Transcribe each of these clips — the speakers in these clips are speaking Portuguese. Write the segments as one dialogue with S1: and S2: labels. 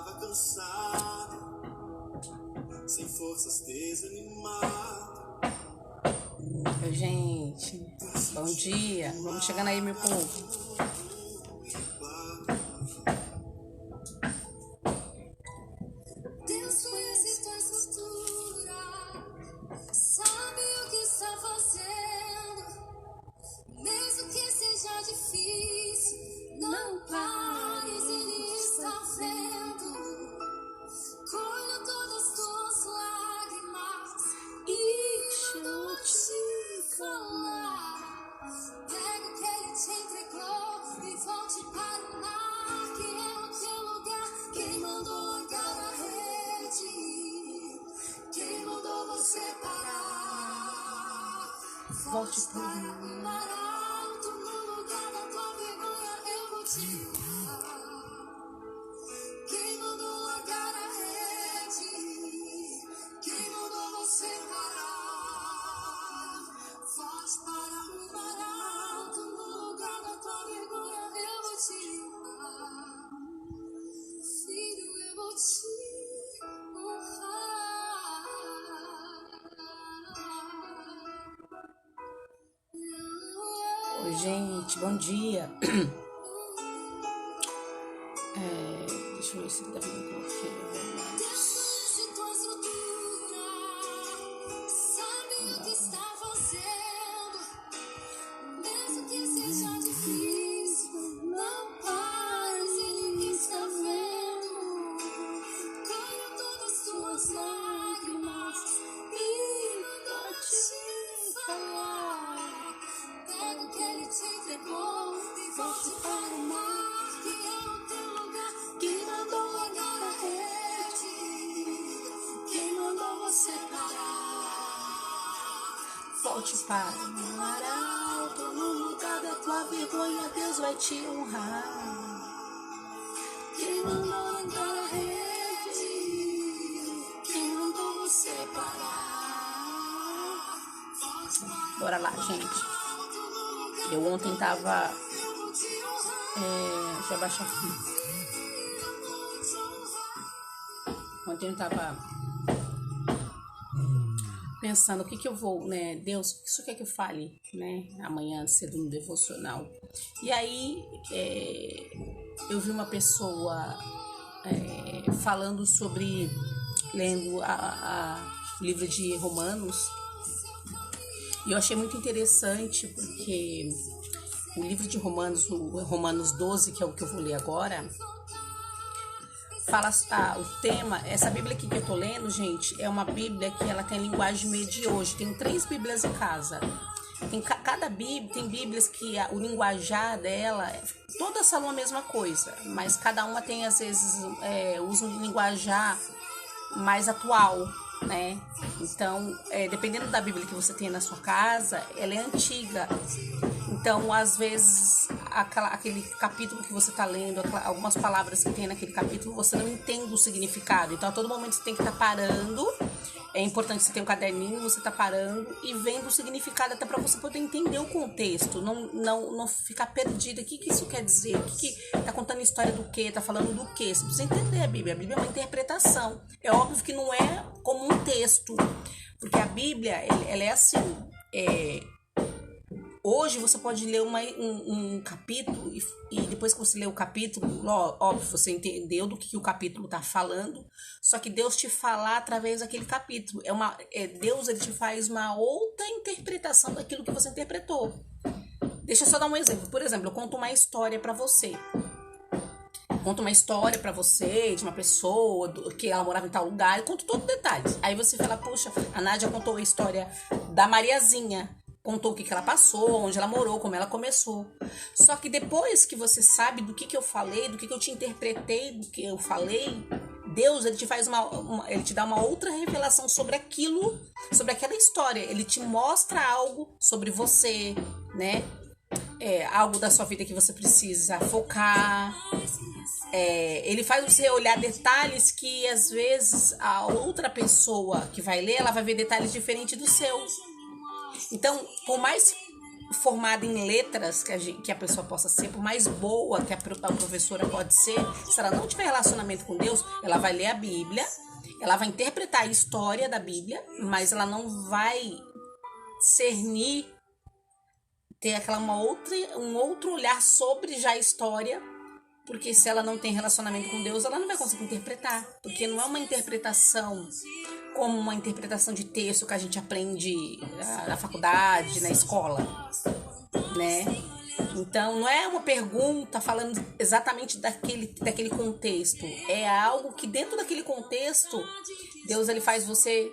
S1: Tava cansado, sem forças, desanimado.
S2: Oi, gente. Bom dia. Vamos chegando aí, meu povo.
S1: Deus conhece tua estrutura, sabe o que está fazendo. Mesmo que seja difícil, não pares, Ele está vendo. Colha todas as tuas lágrimas e mandou te falar. Pega o que Ele te entregou e volte para o mar, que é o teu lugar. Quem mandou largar a rede? Quem mandou você parar? Volte para o mar alto, no lugar da tua vergonha eu vou te honrar. Quem mandou largar a rede? Quem mandou você parar? Volte para o mar alto, no lugar da tua vergonha eu vou te honrar. Filho, eu vou te honrar.
S2: Oi, gente. Bom dia. Deixa eu ver se dá pra eu coloquei.
S1: Deus conhece tua estrutura, sabe o que está fazendo. Mesmo que seja difícil, não pares, Ele está vendo. Colhe todas as tuas lágrimas e mandou te falar. Pega o que Ele te entregou e volte para o mar, que é o teu lugar. Quem mandou largar a rede? Quem mandou você parar?
S2: Volte para o mar alto, no lugar da tua vergonha, Deus vai te honrar.
S1: Quem mandou largar a rede? Quem mandou você parar? Volte para
S2: Bora lá, gente.
S1: alto, no lugar
S2: Eu ontem tava...
S1: eu vou te honrar.
S2: deixa eu abaixar aqui.
S1: Eu vou te honrar.
S2: Ontem eu tava pensando o que eu vou, né? Deus, o que isso quer que eu fale, né? Amanhã cedo no devocional. E aí eu vi uma pessoa falando sobre, lendo o livro de Romanos. E eu achei muito interessante porque o livro de Romanos, o Romanos 12, que é o que eu vou ler agora, fala o tema. Essa Bíblia aqui que eu tô lendo, gente, é uma Bíblia que ela tem a linguagem meio de hoje. Tem 3 Bíblias em casa. Cada Bíblia, tem Bíblias que o linguajar dela, todas falam a mesma coisa, mas cada uma tem, às vezes, usa um linguajar mais atual, né? Então, dependendo da Bíblia que você tem na sua casa, ela é antiga. Então, às vezes, aquele capítulo que você está lendo, algumas palavras que tem naquele capítulo, você não entende o significado. Então, a todo momento você tem que estar parando. É importante você ter um caderninho, você tá parando e vendo o significado, até para você poder entender o contexto, não ficar perdido. O que isso quer dizer? O que tá contando a história do quê? Tá falando do quê? Você precisa entender a Bíblia. A Bíblia é uma interpretação. É óbvio que não é como um texto, porque a Bíblia, ela é assim... Hoje você pode ler um capítulo e depois que você lê o capítulo, óbvio, você entendeu do que o capítulo está falando, só que Deus te fala através daquele capítulo. Deus, ele te faz uma outra interpretação daquilo que você interpretou. Deixa eu só dar um exemplo. Por exemplo, eu conto uma história para você. Conto uma história pra você de uma pessoa que ela morava em tal lugar, eu conto todos os detalhes. Aí você fala, poxa, a Nádia contou a história da Mariazinha. Contou o que ela passou, onde ela morou, como ela começou. Só que depois que você sabe do que eu falei, do que eu te interpretei, do que eu falei, Deus, ele te faz ele te dá uma outra revelação sobre aquilo, sobre aquela história. Ele te mostra algo sobre você, né? Algo da sua vida que você precisa focar. Ele faz você olhar detalhes que, às vezes, a outra pessoa que vai ler, ela vai ver detalhes diferentes do seu. Então, por mais formada em letras que a pessoa possa ser, por mais boa que a professora pode ser, se ela não tiver relacionamento com Deus, ela vai ler a Bíblia, ela vai interpretar a história da Bíblia, mas ela não vai cernir, ter um outro olhar sobre já a história, porque se ela não tem relacionamento com Deus, ela não vai conseguir interpretar, porque não é uma interpretação como uma interpretação de texto que a gente aprende na faculdade, na escola, né? Então, não é uma pergunta falando exatamente daquele contexto. É algo que dentro daquele contexto, Deus ele faz você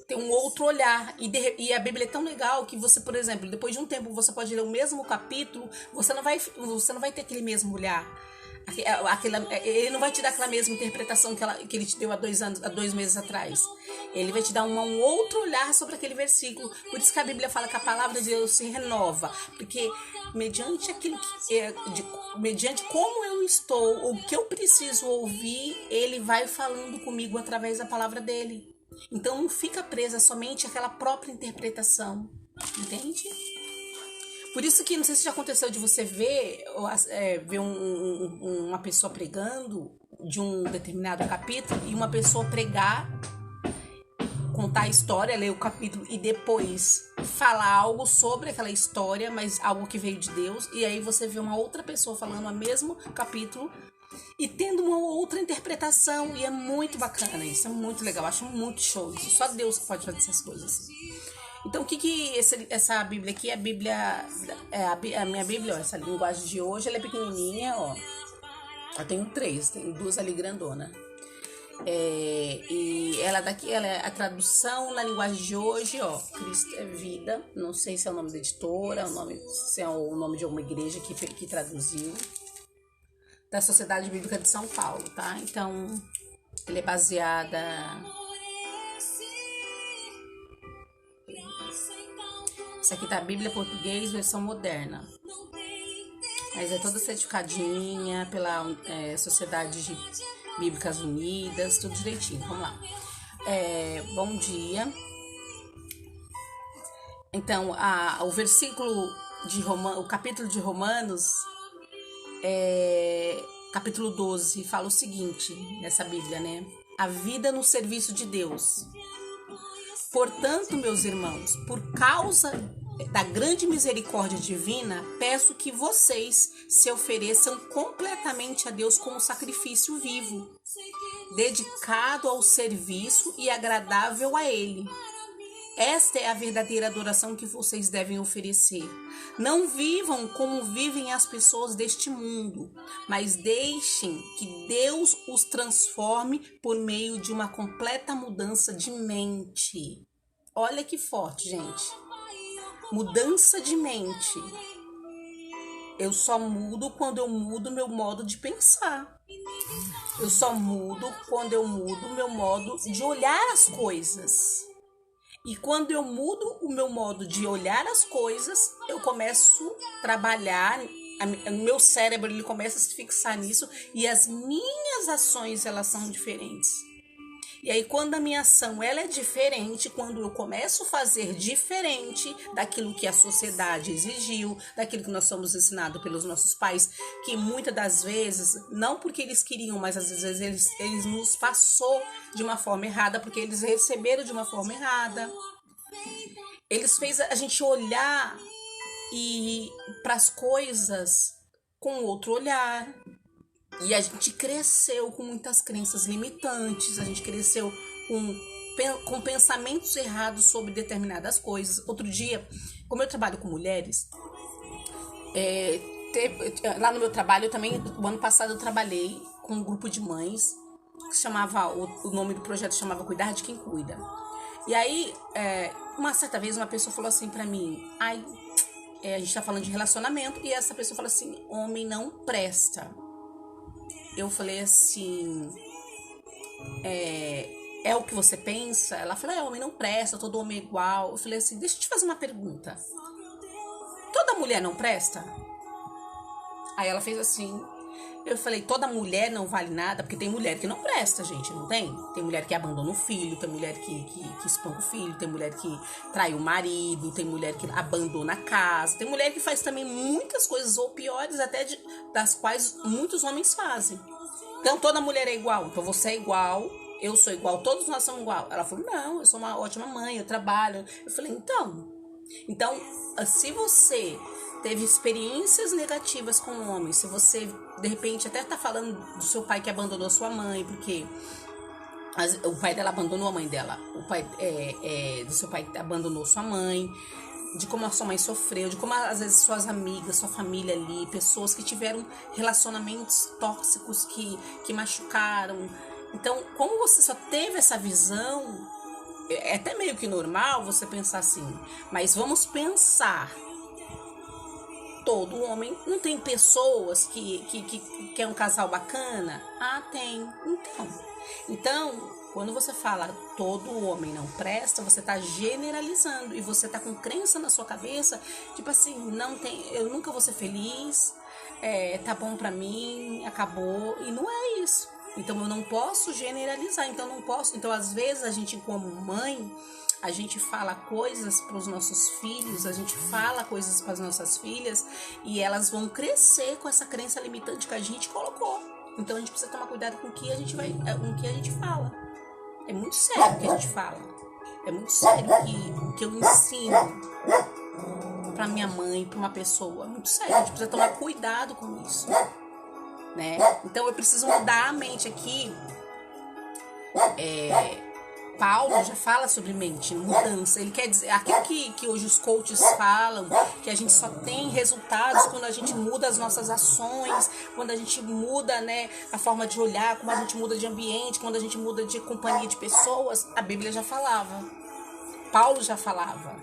S2: ter um outro olhar. E a Bíblia é tão legal que você, por exemplo, depois de um tempo, você pode ler o mesmo capítulo, você não vai ter aquele mesmo olhar. Ele não vai te dar aquela mesma interpretação que ele te deu há 2 meses atrás. Ele vai te dar um outro olhar sobre aquele versículo. Por isso que a Bíblia fala que a palavra de Deus se renova, porque mediante mediante como eu estou, o que eu preciso ouvir, ele vai falando comigo através da palavra dele. Então não fica presa somente àquela própria interpretação, entende? Por isso que, não sei se já aconteceu de você ver uma pessoa pregando de um determinado capítulo e uma pessoa pregar, contar a história, ler o capítulo e depois falar algo sobre aquela história, mas algo que veio de Deus, e aí você vê uma outra pessoa falando o mesmo capítulo e tendo uma outra interpretação, e é muito bacana isso, é muito legal, acho muito show isso, só Deus que pode fazer essas coisas. Então, o que essa Bíblia aqui, a minha Bíblia, ó, essa linguagem de hoje, ela é pequenininha, ó. Eu tenho 3, tenho 2 ali grandona. E ela é a tradução na linguagem de hoje, ó. Cristo é Vida. Não sei se é o nome da editora, se é o nome de alguma igreja que traduziu. Da Sociedade Bíblica de São Paulo, tá? Então, ele é baseada... Isso aqui tá a Bíblia Português, versão moderna. Mas é toda certificadinha pela Sociedade Bíblicas Unidas, tudo direitinho. Vamos lá. Bom dia. Então, o versículo o capítulo de Romanos, capítulo 12, fala o seguinte, nessa Bíblia, né? A vida no serviço de Deus. Portanto, meus irmãos, por causa da grande misericórdia divina, peço que vocês se ofereçam completamente a Deus como sacrifício vivo, dedicado ao serviço e agradável a Ele. Esta é a verdadeira adoração que vocês devem oferecer. Não vivam como vivem as pessoas deste mundo, mas deixem que Deus os transforme por meio de uma completa mudança de mente. Olha que forte, gente. Mudança de mente. Eu só mudo quando eu mudo meu modo de pensar. Eu só mudo quando eu mudo meu modo de olhar as coisas. E quando eu mudo o meu modo de olhar as coisas, eu começo a trabalhar, o meu cérebro ele começa a se fixar nisso e as minhas ações elas são diferentes. E aí quando a minha ação ela é diferente, quando eu começo a fazer diferente daquilo que a sociedade exigiu, daquilo que nós somos ensinados pelos nossos pais, que muitas das vezes, não porque eles queriam, mas às vezes eles nos passou de uma forma errada, porque eles receberam de uma forma errada. Eles fez a gente olhar para as coisas com outro olhar. E a gente cresceu com muitas crenças limitantes, a gente cresceu com pensamentos errados sobre determinadas coisas. Outro dia, como eu trabalho com mulheres, lá no meu trabalho, eu também, o ano passado eu trabalhei com um grupo de mães, que chamava, o nome do projeto chamava Cuidar de Quem Cuida. E aí, uma certa vez, uma pessoa falou assim pra mim, a gente tá falando de relacionamento, e essa pessoa falou assim, homem não presta. Eu falei assim, é o que você pensa? Ela falou, homem não presta, todo homem é igual. Eu falei assim, deixa eu te fazer uma pergunta. Toda mulher não presta? Aí ela fez assim, Eu falei, toda mulher não vale nada, porque tem mulher que não presta, gente, não tem? Tem mulher que abandona o filho, tem mulher que espanca o filho, tem mulher que trai o marido, tem mulher que abandona a casa, tem mulher que faz também muitas coisas, ou piores até das quais muitos homens fazem. Então toda mulher é igual, então você é igual, eu sou igual, todos nós somos igual. Ela falou, não, eu sou uma ótima mãe, eu trabalho. Eu falei, então, se você teve experiências negativas com o homem, se você, de repente, até tá falando do seu pai que abandonou sua mãe, porque o pai dela abandonou a mãe dela, o pai do seu pai abandonou sua mãe, de como a sua mãe sofreu, de como às vezes suas amigas, sua família ali, pessoas que tiveram relacionamentos tóxicos que machucaram. Então, como você só teve essa visão, é até meio que normal você pensar assim, mas vamos pensar. Todo homem, não tem pessoas que é um casal bacana? Ah, tem. Então, quando você fala todo homem não presta, você está generalizando e você está com crença na sua cabeça, tipo assim, não tem, eu nunca vou ser feliz, tá bom pra mim, acabou, e não é isso. Então eu não posso generalizar, então às vezes a gente como mãe, a gente fala coisas para os nossos filhos, a gente fala coisas para as nossas filhas e elas vão crescer com essa crença limitante que a gente colocou. Então a gente precisa tomar cuidado com o que a gente fala. É muito sério o que a gente fala. É muito sério o que eu ensino para minha mãe, para uma pessoa. É muito sério, a gente precisa tomar cuidado com isso, né? Então eu preciso mudar a mente aqui. Paulo já fala sobre mente, mudança. Ele quer dizer, aquilo que hoje os coaches falam, que a gente só tem resultados quando a gente muda as nossas ações, quando a gente muda, né, a forma de olhar, como a gente muda de ambiente, quando a gente muda de companhia de pessoas. A Bíblia já falava, Paulo já falava,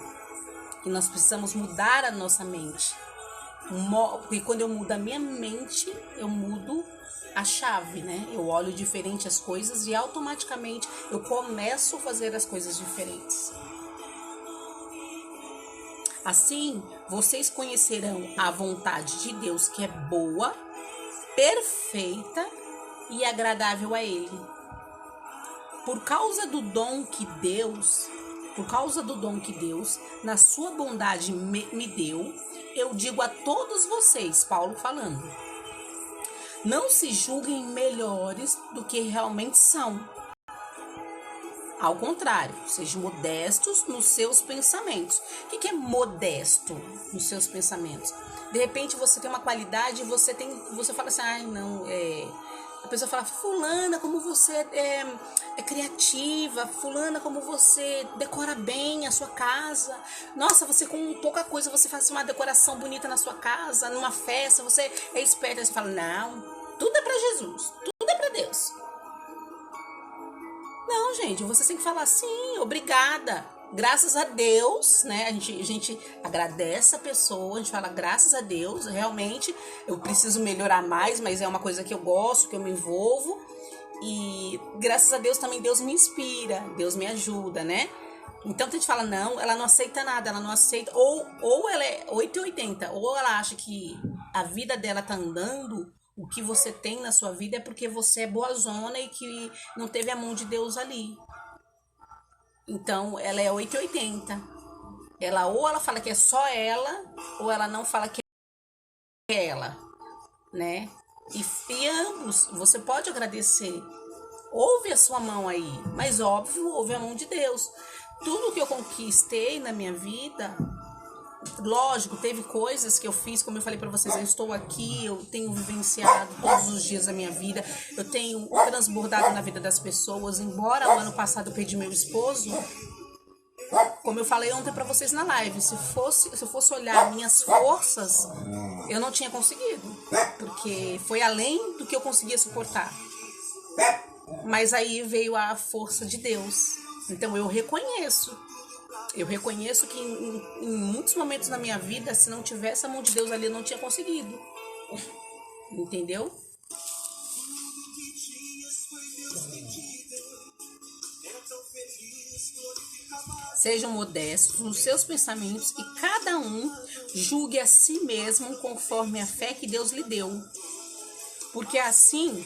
S2: que nós precisamos mudar a nossa mente. Porque quando eu mudo a minha mente, eu mudo a chave, né? Eu olho diferente as coisas e automaticamente eu começo a fazer as coisas diferentes. Assim, vocês conhecerão a vontade de Deus, que é boa, perfeita e agradável a Ele. Por causa do dom que Deus, na sua bondade me deu, eu digo a todos vocês, Paulo falando, não se julguem melhores do que realmente são. Ao contrário, sejam modestos nos seus pensamentos. O que é modesto nos seus pensamentos? De repente você tem uma qualidade e você fala assim, a pessoa fala, fulana, como você é criativa, fulana, como você decora bem a sua casa. Nossa, você com pouca coisa, você faz uma decoração bonita na sua casa, numa festa, você é esperta. Você fala, não, tudo é pra Jesus, tudo é pra Deus. Não, gente, você tem que falar, sim, obrigada. Graças a Deus, né? A gente agradece a pessoa, a gente fala graças a Deus, realmente eu preciso melhorar mais, mas é uma coisa que eu gosto, que eu me envolvo. E graças a Deus também Deus me inspira, Deus me ajuda, né? Então a gente fala, não, ela não aceita nada, ela não aceita, ou ela é 880, ou ela acha que a vida dela tá andando, o que você tem na sua vida é porque você é boazona e que não teve a mão de Deus ali. Então, ela é 880. Ou ela fala que é só ela, ou ela não fala que é ela, né? E ambos, você pode agradecer. Ouve a sua mão aí, mas óbvio, ouve a mão de Deus. Tudo que eu conquistei na minha vida, lógico, teve coisas que eu fiz, como eu falei pra vocês, eu estou aqui, eu tenho vivenciado todos os dias da minha vida, eu tenho transbordado na vida das pessoas, embora o ano passado eu perdi meu esposo, como eu falei ontem pra vocês na live, se eu fosse olhar minhas forças, eu não tinha conseguido, porque foi além do que eu conseguia suportar. Mas aí veio a força de Deus, então eu reconheço que em muitos momentos na minha vida, se não tivesse a mão de Deus ali, eu não tinha conseguido. Entendeu? Sejam modestos nos seus pensamentos e cada um julgue a si mesmo conforme a fé que Deus lhe deu. Porque assim,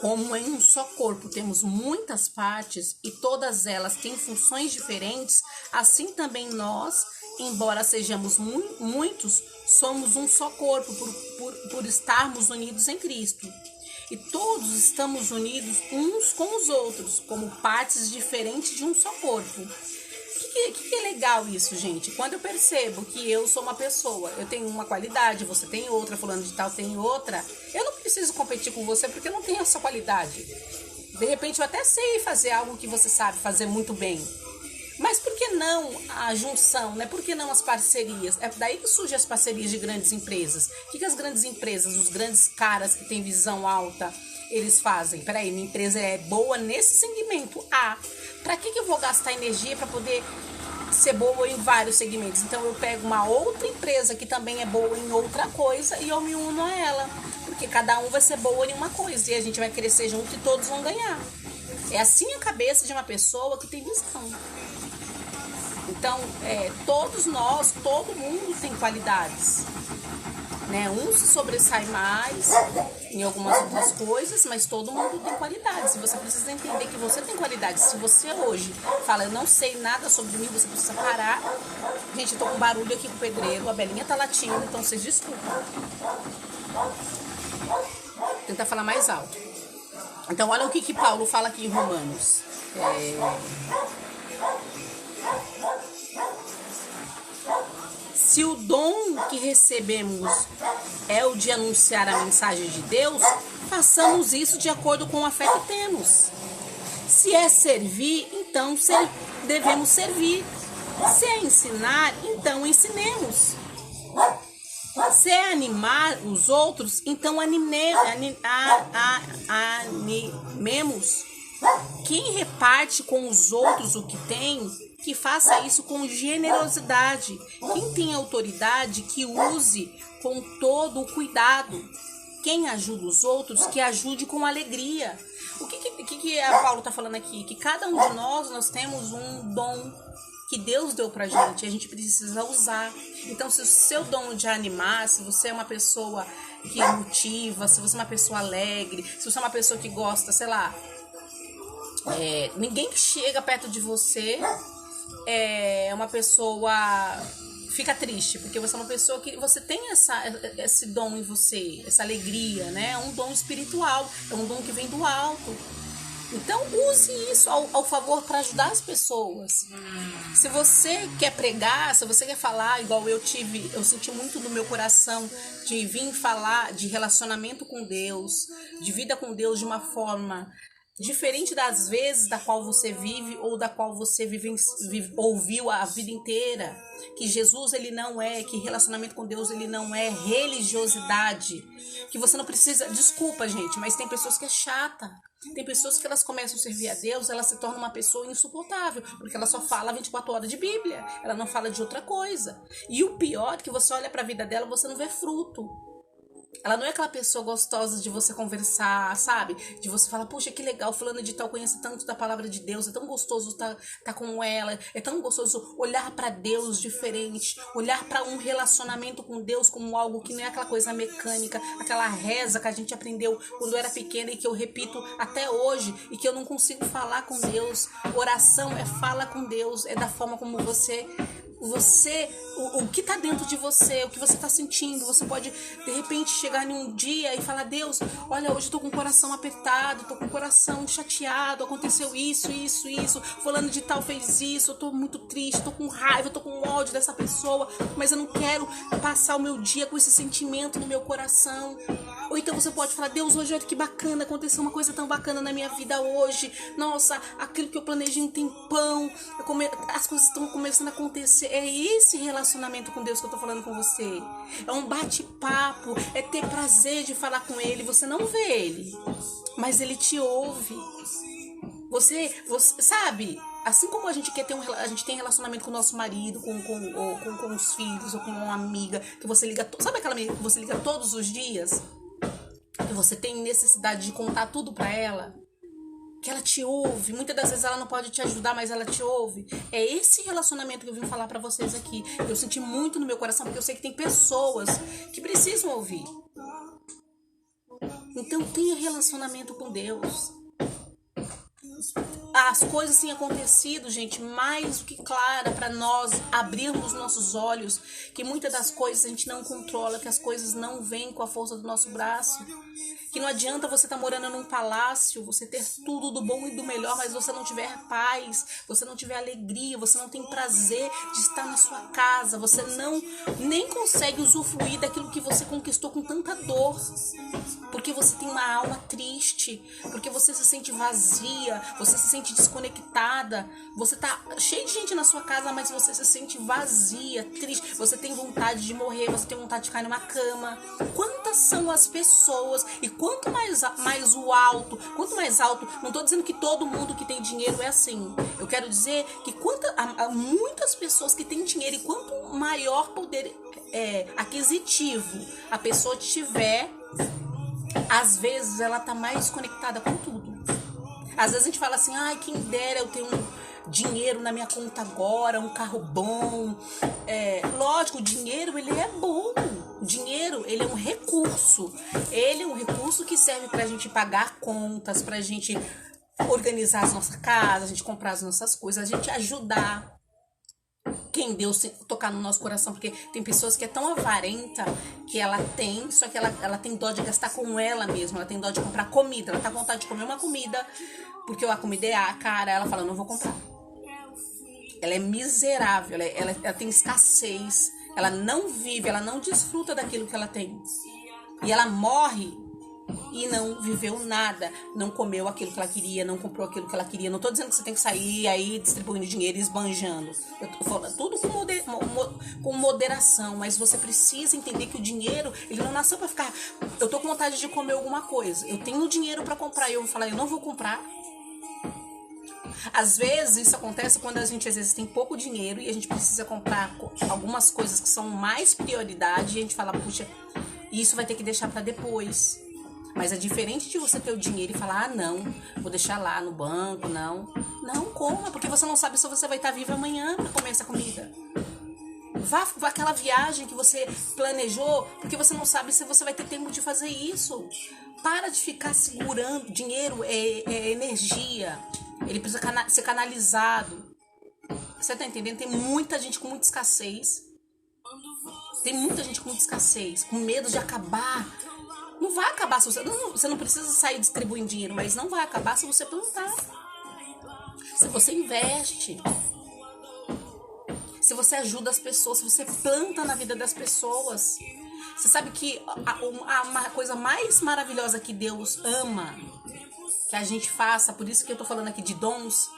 S2: como em um só corpo temos muitas partes e todas elas têm funções diferentes, assim também nós, embora sejamos muitos, somos um só corpo por estarmos unidos em Cristo. E todos estamos unidos uns com os outros, como partes diferentes de um só corpo. O que é legal isso, gente? Quando eu percebo que eu sou uma pessoa, eu tenho uma qualidade, você tem outra, fulano de tal tem outra, eu não preciso competir com você porque eu não tenho essa qualidade. De repente eu até sei fazer algo que você sabe fazer muito bem. Mas por que não a junção, né? Por que não as parcerias? É daí que surgem as parcerias de grandes empresas. O que as grandes empresas, os grandes caras que têm visão alta, eles fazem? Peraí, minha empresa é boa nesse segmento A. Pra que eu vou gastar energia para poder ser boa em vários segmentos? Então eu pego uma outra empresa que também é boa em outra coisa e eu me uno a ela. Porque cada um vai ser boa em uma coisa e a gente vai crescer junto e todos vão ganhar. É assim a cabeça de uma pessoa que tem visão. Então, todos nós, todo mundo tem qualidades, né? Um se sobressai mais em algumas outras coisas, mas todo mundo tem qualidades. E você precisa entender que você tem qualidades. Se você hoje fala, eu não sei nada sobre mim, você precisa parar. Gente, eu tô com barulho aqui com o pedreiro, a Belinha tá latindo, então vocês desculpem. Vou tentar falar mais alto. Então, olha o que Paulo fala aqui em Romanos. Se o dom que recebemos é o de anunciar a mensagem de Deus, façamos isso de acordo com a fé que temos. Se é servir, então devemos servir. Se é ensinar, então ensinemos. Se é animar os outros, então animemos. Quem reparte com os outros o que tem, que faça isso com generosidade. Quem tem autoridade, que use com todo o cuidado. Quem ajuda os outros, que ajude com alegria. O que a Paulo está falando aqui? Que cada um de nós temos um dom que Deus deu pra gente e a gente precisa usar. Então, se o seu dom de animar, se você é uma pessoa que motiva, se você é uma pessoa alegre, se você é uma pessoa que gosta, sei lá, ninguém que chega perto de você é uma pessoa fica triste, porque você é uma pessoa que você tem esse dom em você, essa alegria, né? É um dom espiritual, é um dom que vem do alto. Então use isso ao favor para ajudar as pessoas. Se você quer pregar, se você quer falar, igual eu senti muito no meu coração de vir falar de relacionamento com Deus, de vida com Deus de uma forma diferente das vezes da qual você vive ou da qual você ouviu a vida inteira. Que Jesus, ele não que relacionamento com Deus, ele não é religiosidade. Que você não precisa, desculpa gente, mas tem pessoas que é chata. Tem pessoas que elas começam a servir a Deus, ela se torna uma pessoa insuportável, porque ela só fala 24 horas de Bíblia, ela não fala de outra coisa. E o pior é que você olha para a vida dela, você não vê fruto. Ela não é aquela pessoa gostosa de você conversar, sabe? De você falar, puxa, que legal, fulano de tal conhece tanto da palavra de Deus, é tão gostoso tá com ela, é tão gostoso olhar para Deus diferente, olhar para um relacionamento com Deus como algo que não é aquela coisa mecânica, aquela reza que a gente aprendeu quando eu era pequena e que eu repito até hoje e que eu não consigo falar com Deus. Oração é fala com Deus, é da forma como você o que tá dentro de você, o que você tá sentindo. Você pode de repente chegar em um dia e falar, Deus, olha, hoje eu tô com o coração apertado, tô com o coração chateado, aconteceu isso, fulano de tal fez isso, eu tô muito triste, tô com raiva, tô com ódio dessa pessoa, mas eu não quero passar o meu dia com esse sentimento no meu coração. Ou então você pode falar, Deus, hoje olha que bacana, aconteceu uma coisa tão bacana na minha vida hoje, nossa, aquilo que eu planejei um tempão, as coisas estão começando a acontecer. É esse relacionamento com Deus que eu tô falando com você. É um bate-papo, é ter prazer de falar com Ele. Você não vê Ele, mas Ele te ouve. Você sabe, assim como a gente quer ter a gente tem relacionamento com o nosso marido, com os filhos, ou com uma amiga, que você liga, sabe aquela amiga que você liga todos os dias? Que você tem necessidade de contar tudo pra ela? Que ela te ouve, muitas das vezes ela não pode te ajudar, mas ela te ouve. É esse relacionamento que eu vim falar pra vocês aqui. Eu senti muito no meu coração, porque eu sei que tem pessoas que precisam ouvir. Então tenha relacionamento com Deus. As coisas têm acontecido, gente, mais do que clara para nós abrirmos nossos olhos, que muitas das coisas a gente não controla, que as coisas não vêm com a força do nosso braço, que não adianta você estar morando num palácio, você ter tudo do bom e do melhor, mas você não tiver paz, você não tiver alegria, você não tem prazer de estar na sua casa, você não nem consegue usufruir daquilo que você conquistou com tanta dor, porque você tem uma alma triste, porque você se sente vazia, você se sente desconectada, você tá cheio de gente na sua casa, mas você se sente vazia, triste, você tem vontade de morrer, você tem vontade de cair numa cama. Quantas são as pessoas, e quanto mais alto, não tô dizendo que todo mundo que tem dinheiro é assim, eu quero dizer que há muitas pessoas que têm dinheiro, e quanto maior poder aquisitivo a pessoa tiver, às vezes ela tá mais conectada com tudo. Às vezes a gente fala assim, ai, quem dera eu ter um dinheiro na minha conta agora, um carro bom. Lógico, o dinheiro, ele é bom. O dinheiro, ele é um recurso. Ele é um recurso que serve pra gente pagar contas, pra gente organizar as nossas casas, a gente comprar as nossas coisas, a gente ajudar quem Deus tocar no nosso coração, porque tem pessoas que é tão avarenta que ela tem, só que ela tem dó de gastar com ela mesma, ela tem dó de comprar comida, ela tá com vontade de comer uma comida, porque a comida é cara, ela fala, não vou comprar. Ela é miserável, ela tem escassez, ela não vive, ela não desfruta daquilo que ela tem. E ela morre e não viveu nada, não comeu aquilo que ela queria, não comprou aquilo que ela queria. Não tô dizendo que você tem que sair aí distribuindo dinheiro e esbanjando. Eu tô falando tudo com moderação, mas você precisa entender que o dinheiro, ele não nasceu pra ficar, eu tô com vontade de comer alguma coisa, eu tenho dinheiro pra comprar e eu vou falar, eu não vou comprar. Às vezes isso acontece quando a gente às vezes tem pouco dinheiro e a gente precisa comprar algumas coisas que são mais prioridade e a gente fala, puxa, isso vai ter que deixar pra depois. Mas é diferente de você ter o dinheiro e falar, não, vou deixar lá no banco, não. Não coma, porque você não sabe se você vai estar vivo amanhã para comer essa comida. Vá aquela viagem que você planejou, porque você não sabe se você vai ter tempo de fazer isso. Para de ficar segurando. Dinheiro é energia. Ele precisa ser canalizado. Você tá entendendo? Tem muita gente com muita escassez. Com medo de acabar. Não vai acabar se você não precisa sair distribuindo dinheiro, mas não vai acabar se você plantar. Se você investe. Se você ajuda as pessoas, se você planta na vida das pessoas. Você sabe que uma coisa mais maravilhosa que Deus ama que a gente faça, por isso que eu tô falando aqui de dons,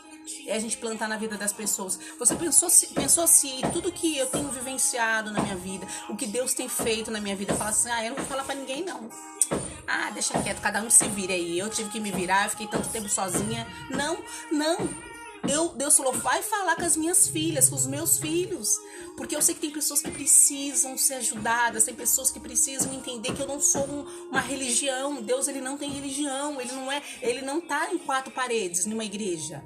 S2: é a gente plantar na vida das pessoas. Você pensou se tudo que eu tenho vivenciado na minha vida, o que Deus tem feito na minha vida, falar assim, eu não vou falar pra ninguém não. Deixa quieto, cada um se vira aí. Eu tive que me virar, eu fiquei tanto tempo sozinha. Não. Deus falou, vai falar com as minhas filhas, com os meus filhos. Porque eu sei que tem pessoas que precisam ser ajudadas, tem pessoas que precisam entender que eu não sou uma religião. Deus, ele não tem religião, ele não tá em 4 paredes numa igreja.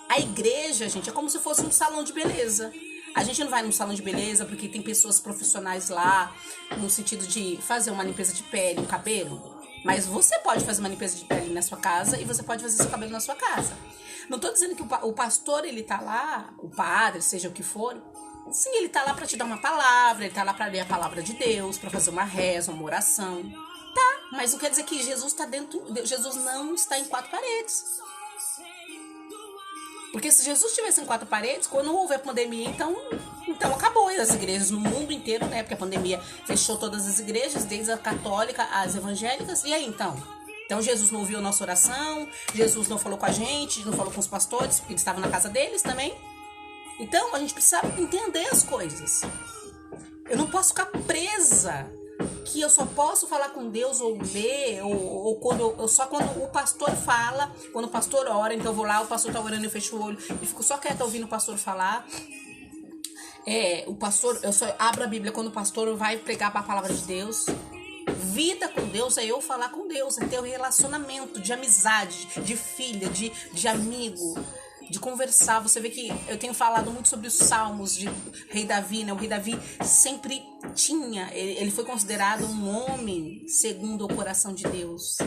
S2: A igreja, gente, é como se fosse um salão de beleza. A gente não vai num salão de beleza porque tem pessoas profissionais lá, no sentido de fazer uma limpeza de pele, um cabelo. Mas você pode fazer uma limpeza de pele na sua casa e você pode fazer seu cabelo na sua casa. Não tô dizendo que o pastor, ele tá lá, o padre, seja o que for. Sim, ele tá lá pra te dar uma palavra, ele tá lá pra ler a palavra de Deus, pra fazer uma reza, uma oração. Tá, mas não quer dizer que Jesus tá dentro, Jesus não está em 4 paredes. Porque se Jesus estivesse em 4 paredes, quando houver pandemia, então acabou as igrejas no mundo inteiro, né? Porque a pandemia fechou todas as igrejas, desde a católica às evangélicas. E aí, então? Então Jesus não ouviu a nossa oração, Jesus não falou com a gente, não falou com os pastores, porque eles estavam na casa deles também. Então, a gente precisa entender as coisas. Eu não posso ficar presa que eu só posso falar com Deus ou ler, ou só quando o pastor fala, quando o pastor ora, então eu vou lá, o pastor tá orando, eu fecho o olho e fico só quieta ouvindo o pastor falar. O pastor, eu só abro a Bíblia quando o pastor vai pregar a palavra de Deus. Vida com Deus é eu falar com Deus, é ter um relacionamento de amizade, de filha, de amigo, de conversar. Você vê que eu tenho falado muito sobre os salmos de Rei Davi, né? O Rei Davi sempre ele foi considerado um homem segundo o coração de Deus.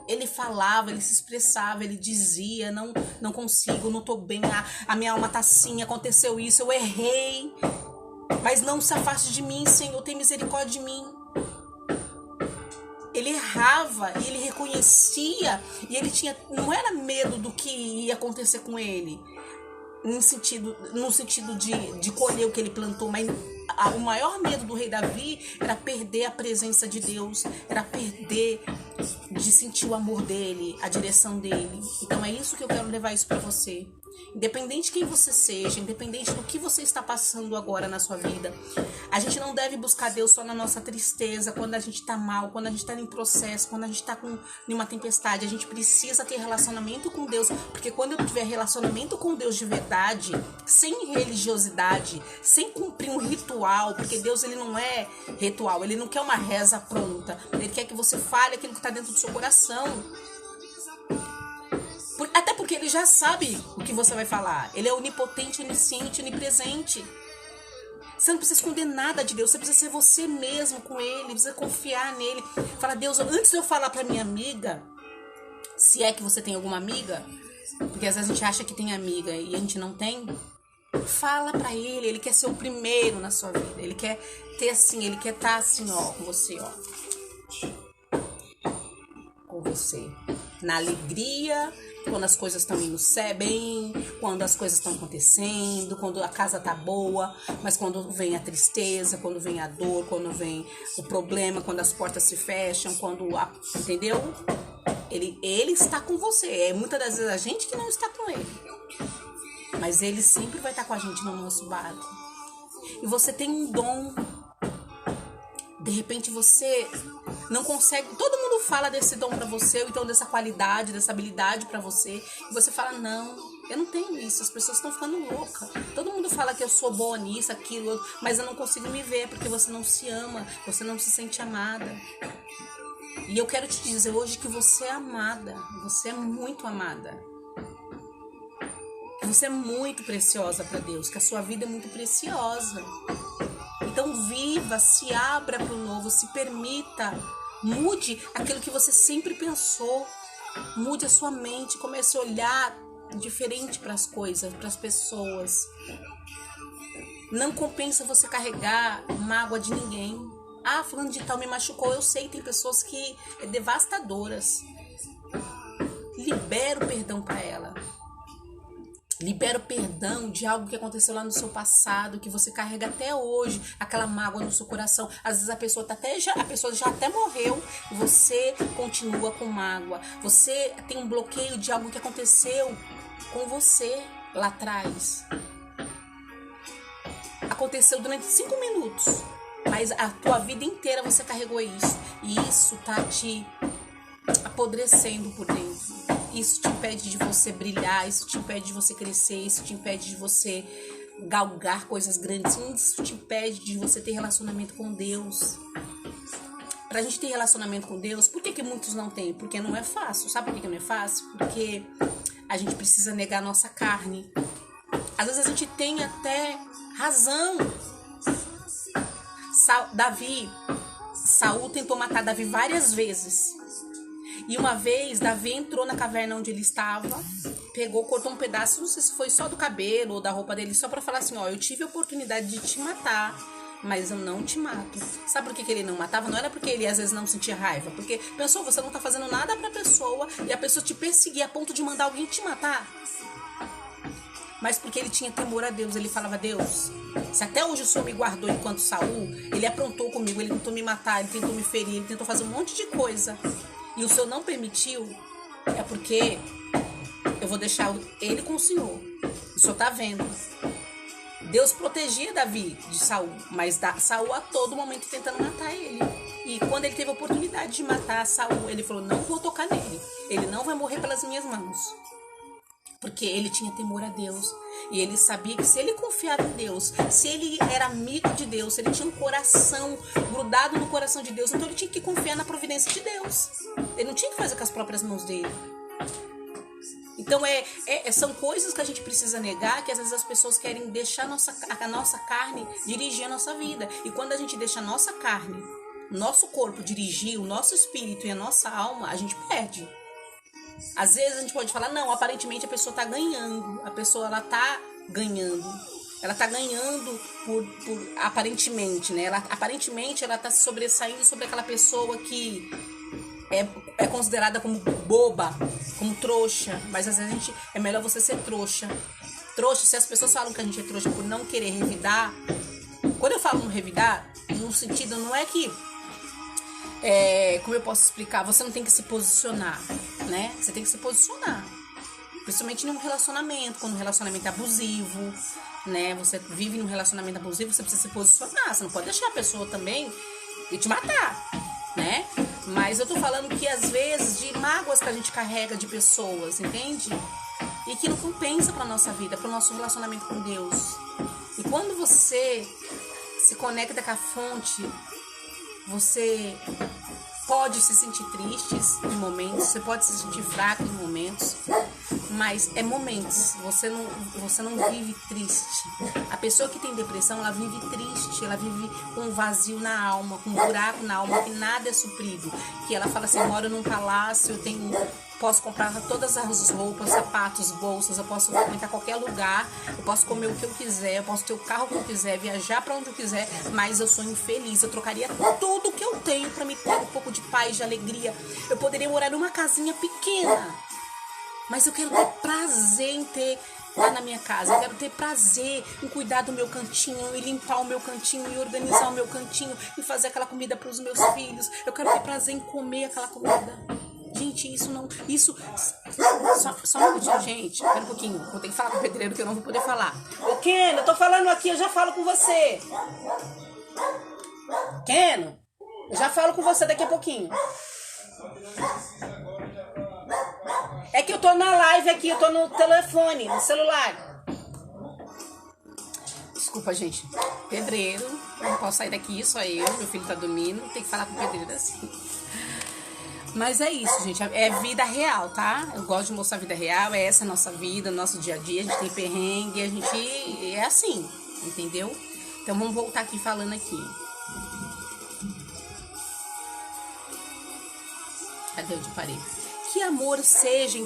S2: Ele falava, ele se expressava, ele dizia, não consigo, não tô bem, a minha alma tá assim, aconteceu isso, eu errei, mas não se afaste de mim, Senhor, tem misericórdia de mim. Ele errava, ele reconhecia, e ele não era medo do que ia acontecer com ele, no sentido de colher o que ele plantou, mas o maior medo do rei Davi era perder a presença de Deus, era perder de sentir o amor dele, a direção dele. Então é isso que eu quero levar isso para você. Independente de quem você seja, independente do que você está passando agora na sua vida, a gente não deve buscar Deus só na nossa tristeza, quando a gente está mal, quando a gente está em processo, quando a gente está em uma tempestade. A gente precisa ter relacionamento com Deus, porque quando eu tiver relacionamento com Deus de verdade, sem religiosidade, sem cumprir um ritual, porque Deus ele não é ritual, ele não quer uma reza pronta, ele quer que você fale aquilo que está dentro do seu coração. Até porque ele já sabe o que você vai falar. Ele é onipotente, onisciente, onipresente. Você não precisa esconder nada de Deus. Você precisa ser você mesmo com ele. Precisa confiar nele. Fala, Deus, antes de eu falar pra minha amiga, se é que você tem alguma amiga, porque às vezes a gente acha que tem amiga e a gente não tem, fala pra ele. Ele quer ser o primeiro na sua vida. Ele quer ter assim, ele quer estar assim, ó, com você, ó. Com você. Na alegria, quando as coisas estão indo bem, quando as coisas estão acontecendo, quando a casa tá boa, mas quando vem a tristeza, quando vem a dor, quando vem o problema, quando as portas se fecham, entendeu? Ele está com você. É muitas das vezes a gente que não está com ele, mas ele sempre vai estar com a gente no nosso barco. E você tem um dom. De repente você não consegue, todo mundo fala desse dom pra você, ou então dessa qualidade, dessa habilidade pra você, e você fala, não, eu não tenho isso, as pessoas estão ficando loucas. Todo mundo fala que eu sou boa nisso, aquilo, mas eu não consigo me ver, porque você não se ama, você não se sente amada. E eu quero te dizer hoje que você é amada, você é muito amada. Que você é muito preciosa pra Deus, que a sua vida é muito preciosa. Então viva, se abra para o novo, se permita, mude aquilo que você sempre pensou, mude a sua mente, comece a olhar diferente para as coisas, para as pessoas. Não compensa você carregar mágoa de ninguém. Ah, fulano de tal me machucou, eu sei, tem pessoas que é devastadoras. Libera o perdão para ela. Libera o perdão de algo que aconteceu lá no seu passado, que você carrega até hoje, aquela mágoa no seu coração. Às vezes a pessoa já até morreu e você continua com mágoa. Você tem um bloqueio de algo que aconteceu com você lá atrás. Aconteceu durante 5 minutos, mas a tua vida inteira você carregou isso. E isso tá te apodrecendo por dentro. Isso te impede de você brilhar, isso te impede de você crescer, isso te impede de você galgar coisas grandes, isso te impede de você ter relacionamento com Deus. Pra gente ter relacionamento com Deus, por que muitos não têm? Porque não é fácil. Sabe por que não é fácil? Porque a gente precisa negar a nossa carne. Às vezes a gente tem até razão. Saul tentou matar Davi várias vezes. E uma vez, Davi entrou na caverna onde ele estava, cortou um pedaço, não sei se foi só do cabelo ou da roupa dele, só pra falar assim, ó, eu tive a oportunidade de te matar, mas eu não te mato. Sabe por que ele não matava? Não era porque ele às vezes não sentia raiva, porque pensou, você não tá fazendo nada pra pessoa e a pessoa te perseguir a ponto de mandar alguém te matar. Mas porque ele tinha temor a Deus, ele falava, Deus, se até hoje o Senhor me guardou enquanto Saul, ele aprontou comigo, ele tentou me matar, ele tentou me ferir, ele tentou fazer um monte de coisa. E o Senhor não permitiu, é porque eu vou deixar ele com o Senhor. O Senhor tá vendo. Deus protegia Davi de Saul, mas Saul a todo momento tentando matar ele. E quando ele teve a oportunidade de matar Saul, ele falou, não vou tocar nele. Ele não vai morrer pelas minhas mãos. Porque ele tinha temor a Deus. E ele sabia que se ele confiava em Deus, se ele era amigo de Deus, se ele tinha um coração grudado no coração de Deus, então ele tinha que confiar na providência de Deus. Ele não tinha que fazer com as próprias mãos dele. Então são coisas que a gente precisa negar, que às vezes as pessoas querem deixar a nossa carne dirigir a nossa vida. E quando a gente deixa a nossa carne, nosso corpo dirigir o nosso espírito e a nossa alma, a gente perde. Às vezes a gente pode falar, não, aparentemente a pessoa tá ganhando. A pessoa, ela tá ganhando. Ela tá ganhando por aparentemente, né? Aparentemente ela tá se sobressaindo sobre aquela pessoa que é considerada como boba, como trouxa. Mas às vezes é melhor você ser trouxa. Trouxa, se as pessoas falam que a gente é trouxa por não querer revidar. Quando eu falo no revidar, no sentido não é que... como eu posso explicar? Você não tem que se posicionar, né? Você tem que se posicionar. Principalmente num relacionamento, quando o relacionamento é abusivo, né? Você vive num relacionamento abusivo, você precisa se posicionar. Você não pode deixar a pessoa também e te matar, né? Mas eu tô falando que às vezes de mágoas que a gente carrega de pessoas, entende? E que não compensa pra nossa vida, pro nosso relacionamento com Deus. E quando você se conecta com a fonte, você pode se sentir triste em momentos, você pode se sentir fraco em momentos, mas é momentos, você não vive triste. A pessoa que tem depressão, ela vive triste, ela vive com um vazio na alma, com um buraco na alma, que nada é suprido. Que ela fala assim, eu moro num palácio, posso comprar todas as roupas, sapatos, bolsas, eu posso frequentar qualquer lugar, eu posso comer o que eu quiser, eu posso ter o carro que eu quiser, viajar pra onde eu quiser, mas eu sou infeliz. Eu trocaria tudo que eu tenho pra me ter um pouco de paz, de alegria. Eu poderia morar numa casinha pequena, mas eu quero ter prazer em ter lá na minha casa. Eu quero ter prazer em cuidar do meu cantinho, e limpar o meu cantinho, e organizar o meu cantinho, e fazer aquela comida pros meus filhos. Eu quero ter prazer em comer aquela comida. Gente, só um minutinho, gente. Espera um pouquinho. Vou ter que falar com o pedreiro que eu não vou poder falar. Ô, Keno, eu tô falando aqui, eu já falo com você. Keno, eu já falo com você daqui a pouquinho. É que eu tô na live aqui, eu tô no telefone, no celular. Desculpa, gente. Pedreiro, eu não posso sair daqui, só eu. Meu filho tá dormindo, tem que falar com o pedreiro assim. Mas é isso, gente. É vida real, tá? Eu gosto de mostrar a vida real. É essa a nossa vida, nosso dia a dia. A gente tem perrengue, a gente é assim, entendeu? Então vamos voltar aqui falando aqui. Cadê onde eu parei? Que o amor seja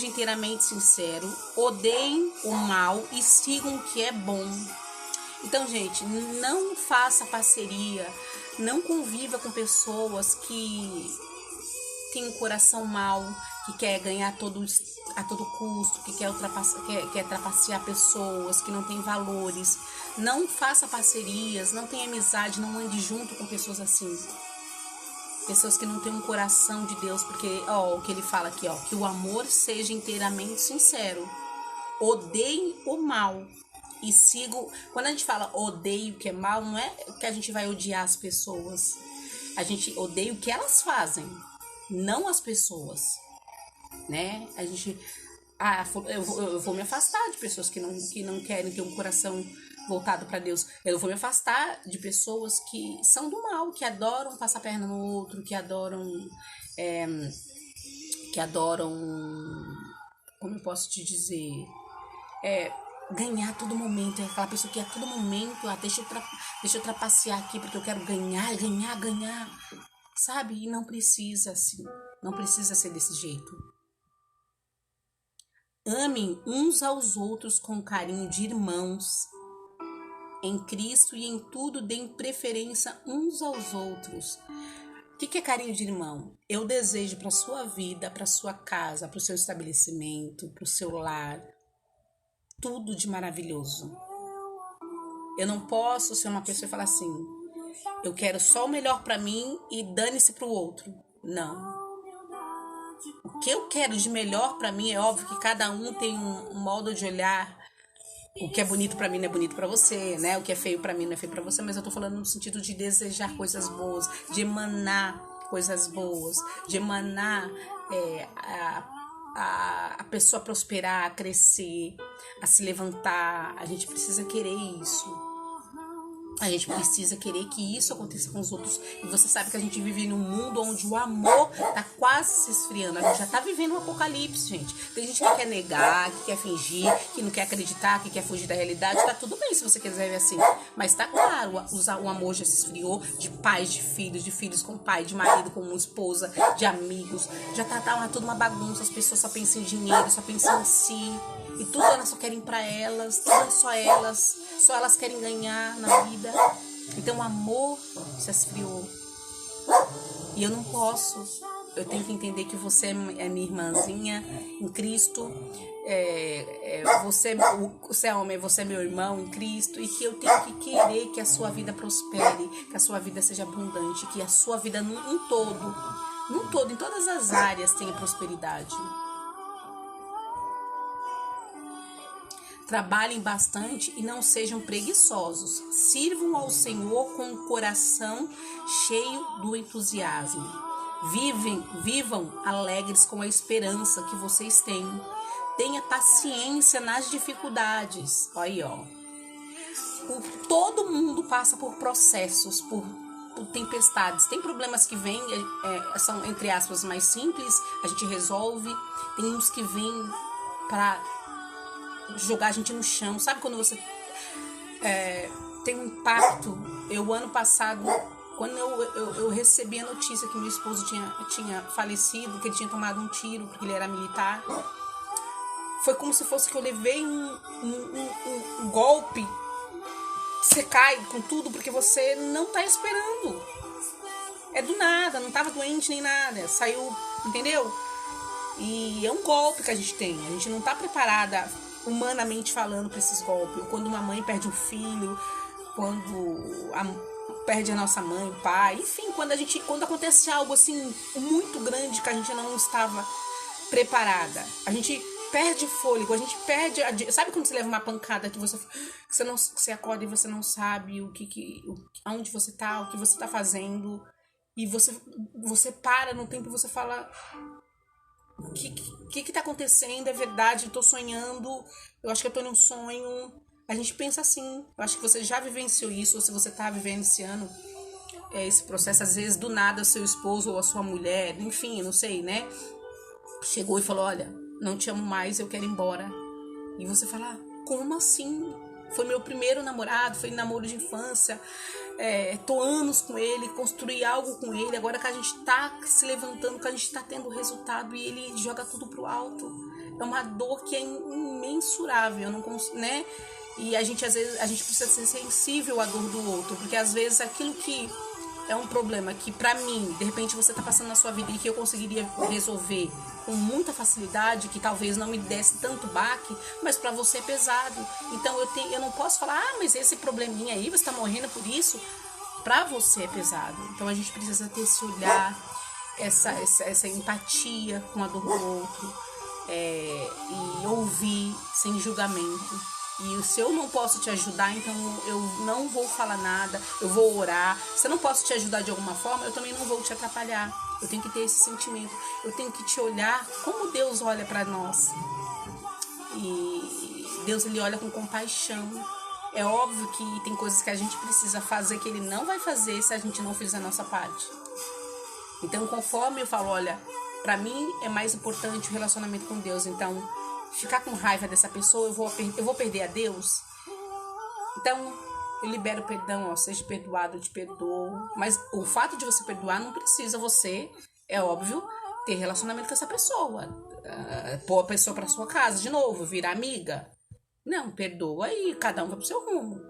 S2: inteiramente sincero. Odeiem o mal e sigam o que é bom. Então, gente, não faça parceria, não conviva com pessoas que têm um coração mau, que quer ganhar a todo custo, que quer trapacear pessoas, que não tem valores. Não faça parcerias, não tenha amizade, não ande junto com pessoas assim. Pessoas que não têm um coração de Deus, porque, o que ele fala aqui, que o amor seja inteiramente sincero. Odeiem o mal. E quando a gente fala odeio o que é mal, não é que a gente vai odiar as pessoas. A gente odeia o que elas fazem, não as pessoas, né? A gente, eu vou me afastar de pessoas que não querem ter um coração voltado para Deus. Eu vou me afastar de pessoas que são do mal, que adoram passar a perna no outro, que adoram, como eu posso te dizer, ganhar a todo momento. É aquela pessoa que a todo momento, deixa eu trapacear aqui porque eu quero ganhar, sabe? E não precisa assim, não precisa ser desse jeito. Amem uns aos outros com carinho de irmãos em Cristo, e em tudo deem preferência uns aos outros. O que é carinho de irmão? Eu desejo para sua vida, para sua casa, para o seu estabelecimento, para o seu lar, tudo de maravilhoso. Eu não posso ser uma pessoa e falar assim, eu quero só o melhor para mim e dane-se pro outro. Não. O que eu quero de melhor para mim, é óbvio que cada um tem um modo de olhar. O que é bonito para mim não é bonito para você, né? O que é feio para mim não é feio para você, mas eu tô falando no sentido de desejar coisas boas, de emanar coisas boas, de emanar a pessoa prosperar, a crescer, a se levantar. A gente precisa querer isso. A gente precisa querer que isso aconteça com os outros. E você sabe que a gente vive num mundo onde o amor tá quase se esfriando. A gente já tá vivendo um apocalipse, gente. Tem gente que quer negar, que quer fingir, que não quer acreditar, que quer fugir da realidade. Tá tudo bem se você quiser ver assim. Mas tá claro, o amor já se esfriou. De pais, de filhos com pai, de marido com esposa, de amigos. Já tá tudo uma bagunça. As pessoas só pensam em dinheiro, só pensam em si. E tudo elas só querem pra elas, tudo é só elas querem ganhar na vida. Então o amor se esfriou. E eu não posso. Eu tenho que entender que você é minha irmãzinha em Cristo. Você é homem, você é meu irmão em Cristo. E que eu tenho que querer que a sua vida prospere, que a sua vida seja abundante, que a sua vida num todo, em todas as áreas tenha prosperidade. Trabalhem bastante e não sejam preguiçosos. Sirvam ao Senhor com o coração cheio do entusiasmo. Vivam alegres com a esperança que vocês têm. Tenha paciência nas dificuldades. Olha aí, ó. Todo mundo passa por processos, por tempestades. Tem problemas que vêm, são, entre aspas, mais simples, a gente resolve. Tem uns que vêm para jogar a gente no chão. Sabe quando você tem um impacto? Ano passado, quando eu recebi a notícia que meu esposo tinha falecido, que ele tinha tomado um tiro, porque ele era militar, foi como se fosse que eu levei um golpe. Você cai com tudo porque você não tá esperando. É do nada, não tava doente nem nada, saiu, entendeu? E é um golpe que a gente tem. A gente não tá preparada humanamente falando para esses golpes. Quando uma mãe perde um filho, quando perde a nossa mãe, o pai, enfim, quando acontece algo assim muito grande que a gente não estava preparada, a gente perde fôlego, a gente perde sabe quando você leva uma pancada que você acorda e você não sabe aonde você tá, o que você tá fazendo, e você para no tempo e você fala: o que tá acontecendo? É verdade, eu tô sonhando, eu acho que eu tô num sonho. A gente pensa assim. Eu acho que você já vivenciou isso, ou se você tá vivenciando esse processo, às vezes do nada seu esposo ou a sua mulher, enfim, não sei, né, chegou e falou: olha, não te amo mais, eu quero ir embora. E você fala: como assim? Foi meu primeiro namorado, foi namoro de infância, tô anos com ele, construí algo com ele, agora que a gente tá se levantando, que a gente tá tendo resultado, e ele joga tudo pro alto. É uma dor que é imensurável, eu não consigo, né? E às vezes a gente precisa ser sensível à dor do outro, porque às vezes aquilo que é um problema que pra mim, de repente você tá passando na sua vida e que eu conseguiria resolver com muita facilidade, que talvez não me desse tanto baque, mas pra você é pesado. Então eu não posso falar: mas esse probleminha aí, você tá morrendo por isso. Pra você é pesado. Então a gente precisa ter esse olhar, essa empatia com a dor do outro, e ouvir sem julgamento. E se eu não posso te ajudar, então eu não vou falar nada, eu vou orar. Se eu não posso te ajudar de alguma forma, eu também não vou te atrapalhar. Eu tenho que ter esse sentimento. Eu tenho que te olhar como Deus olha para nós. E Deus, ele olha com compaixão. É óbvio que tem coisas que a gente precisa fazer que ele não vai fazer se a gente não fizer a nossa parte. Então, conforme eu falo: olha, para mim é mais importante o relacionamento com Deus. Então, ficar com raiva dessa pessoa, eu vou perder a Deus. Então, eu libero perdão, ó, seja perdoado, eu te perdoo. Mas o fato de você perdoar não precisa você, é óbvio, ter relacionamento com essa pessoa. Pôr a pessoa pra sua casa de novo, virar amiga. Não, perdoa e cada um vai pro seu rumo.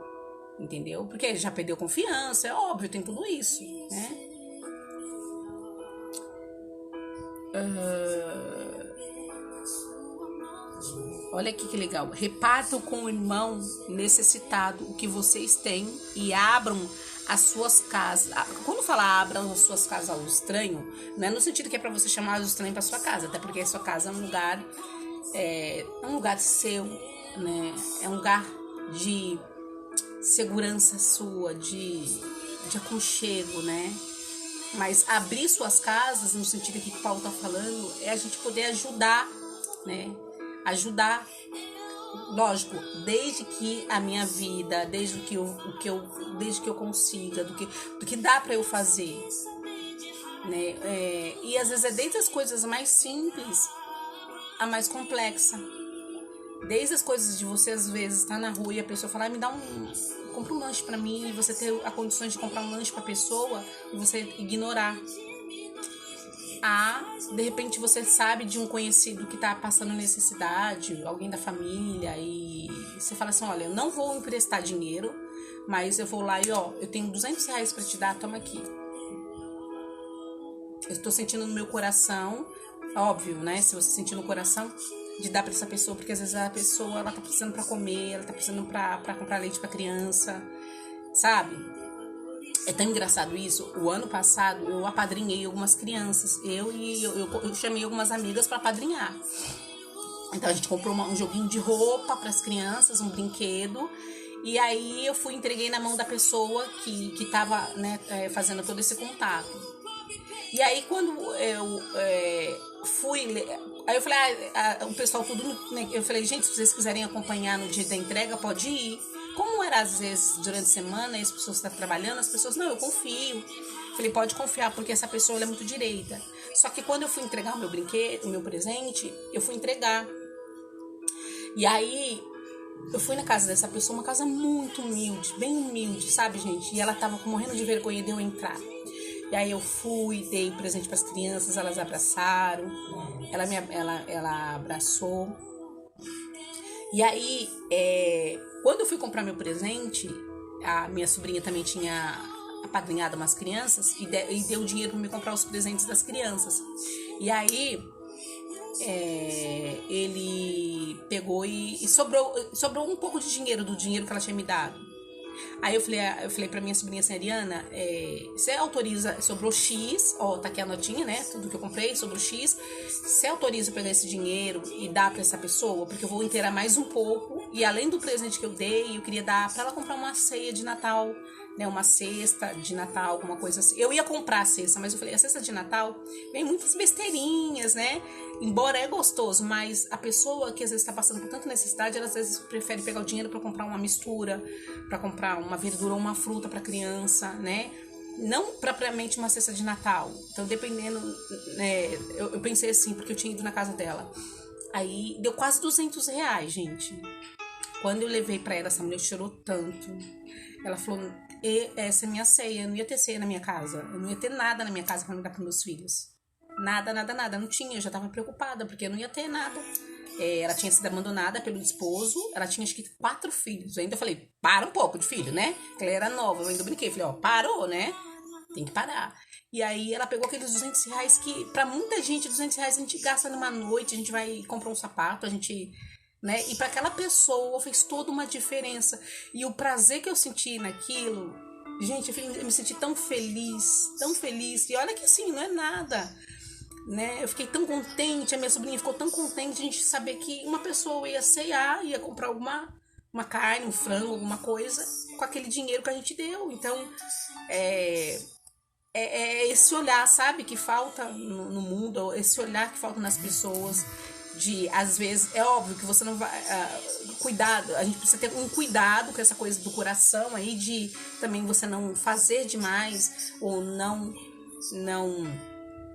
S2: Entendeu? Porque ele já perdeu confiança, é óbvio, tem tudo isso, né? Olha aqui que legal. Repartam com o irmão necessitado o que vocês têm e abram as suas casas. Quando fala abram as suas casas ao estranho, não é no sentido que é para você chamar o estranho para sua casa, até porque a sua casa é um lugar seu, né? É um lugar de segurança sua, de aconchego, né? Mas abrir suas casas, no sentido que Paulo tá falando, é a gente poder ajudar, né? Ajudar lógico, desde que a minha vida, desde que eu consiga, do que dá para eu fazer, né? E às vezes é desde as coisas mais simples a mais complexa. Desde as coisas de você, às vezes, estar na rua e a pessoa falar, compra um lanche pra mim, e você ter a condições de comprar um lanche pra pessoa e você ignorar. De repente você sabe de um conhecido que tá passando necessidade, alguém da família, e você fala assim, olha, eu não vou emprestar dinheiro, mas eu vou lá e eu tenho R$200 pra te dar, toma aqui. Eu estou sentindo no meu coração, óbvio, né, se você sentir no coração, de dar pra essa pessoa, porque às vezes a pessoa, ela tá precisando pra comer, ela tá precisando pra comprar leite pra criança, sabe? É tão engraçado isso. O ano passado eu apadrinhei algumas crianças, eu chamei algumas amigas pra apadrinhar. Então a gente comprou um joguinho de roupa pras crianças, um brinquedo, e aí eu entreguei na mão da pessoa que tava, né, fazendo todo esse contato. E aí quando eu aí eu falei, o pessoal tudo, né, eu falei, gente, se vocês quiserem acompanhar no dia da entrega, pode ir. Como era às vezes durante a semana e as pessoas estão trabalhando, as pessoas, não, eu confio. Falei, pode confiar, porque essa pessoa ela é muito direita. Só que quando eu fui entregar o meu brinquedo, o meu presente, eu fui entregar. E aí eu fui na casa dessa pessoa, uma casa muito humilde, bem humilde, sabe, gente? E ela tava morrendo de vergonha de eu entrar. E aí eu fui, dei presente para as crianças, elas abraçaram, ela abraçou. E aí, quando eu fui comprar meu presente, a minha sobrinha também tinha apadrinhado umas crianças e deu dinheiro para me comprar os presentes das crianças. E aí, ele pegou e sobrou um pouco de dinheiro do dinheiro que ela tinha me dado. Aí eu falei pra minha sobrinha assim, Ariana, você autoriza, sobrou X, tá aqui a notinha, né, tudo que eu comprei, sobrou X, você autoriza eu pegar esse dinheiro e dar pra essa pessoa, porque eu vou inteirar mais um pouco, e além do presente que eu dei, eu queria dar pra ela comprar uma ceia de Natal, né, uma cesta de Natal, alguma coisa assim. Eu ia comprar a cesta, mas eu falei, a cesta de Natal vem muitas besteirinhas, né, embora é gostoso, mas a pessoa que às vezes tá passando por tanta necessidade, ela às vezes prefere pegar o dinheiro pra comprar uma mistura, pra comprar uma verdura ou uma fruta pra criança, né, não propriamente uma cesta de Natal. Então, dependendo, né, eu pensei assim, porque eu tinha ido na casa dela. Aí, deu quase R$200, gente. Quando eu levei pra ela, essa mulher chorou tanto. Ela falou, essa é minha ceia, eu não ia ter ceia na minha casa. Eu não ia ter nada na minha casa pra me dar pros meus filhos. Nada, não tinha. Eu já tava preocupada, porque eu não ia ter nada. Ela tinha sido abandonada pelo esposo, ela tinha acho que 4 filhos. Eu ainda falei, para um pouco de filho, né? Porque ela era nova, eu ainda brinquei. Falei, parou, né? Tem que parar. E aí ela pegou aqueles R$200 que, pra muita gente, R$200 a gente gasta numa noite, a gente vai comprar um sapato, a gente, né? E pra aquela pessoa fez toda uma diferença. E o prazer que eu senti naquilo, gente, eu me senti tão feliz, tão feliz. E olha que assim, não é nada, né? Eu fiquei tão contente, a minha sobrinha ficou tão contente de a gente saber que uma pessoa ia ceiar, ia comprar uma carne, um frango, alguma coisa, com aquele dinheiro que a gente deu. Então, esse olhar, sabe, que falta no mundo, esse olhar que falta nas pessoas, de, às vezes, é óbvio que você não vai, cuidado, a gente precisa ter um cuidado com essa coisa do coração aí, de também você não fazer demais, ou não